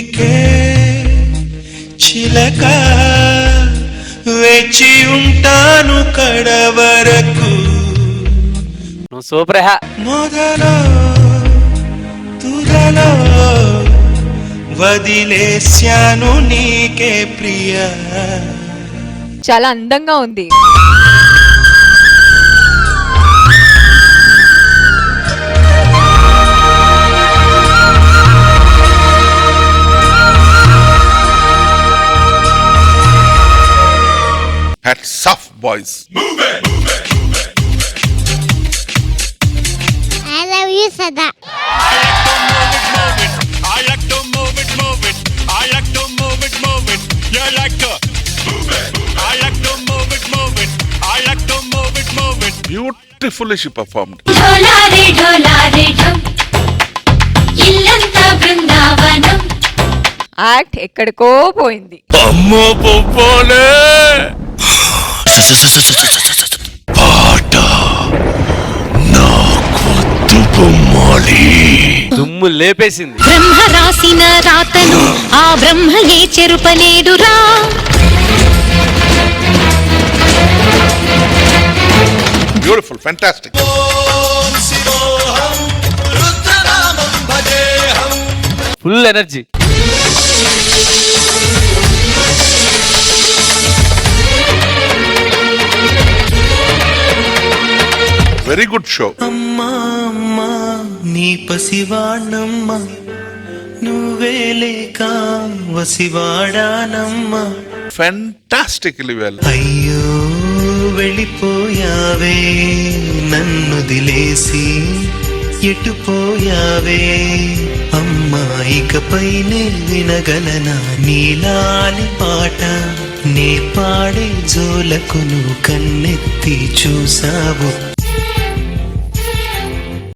పిలికే చిలక వేచి ఉంటాను కడవరకు. నువ్వు సూపర్. మొదలో తుదలో వదిలేశాను నీకే ప్రియా. చాలా అందంగా ఉంది. Hats off, boys. Move it, move it, move it. I love you, Sada. I like to move it, move it. I like to move it, move it. You like to Move it. I like to move it, move it. I like to move it, move it. Beautifully she performed. ढोलारे ढोलारे ढम ఇల్లంతా Brindavanam. Act ఎక్కడికో పోయింది. అమ్మో పొప్పోలే పాట నాకొద్దు బొమ్మాలి. దుమ్ము లేపేసింది. బ్రహ్మ రాసిన రాతను ఆ బ్రహ్మయే చెరుపలేడురా. Beautiful, fantastic. Full energy. Very good show. అమ్మా అమ్మా నీ పసివాణమ్మా నువ్వే లేక వసివాడానమ్మా. Fantastically well. అయ్యో వెళ్ళిపోయావే నన్ను దిలేసి ఎటుపోయావే అమ్మా. ఇకపైనే వినగలనా నీలాలి పాట నే పాడే జోలకు నువ్వు కన్నెత్తి చూసావు.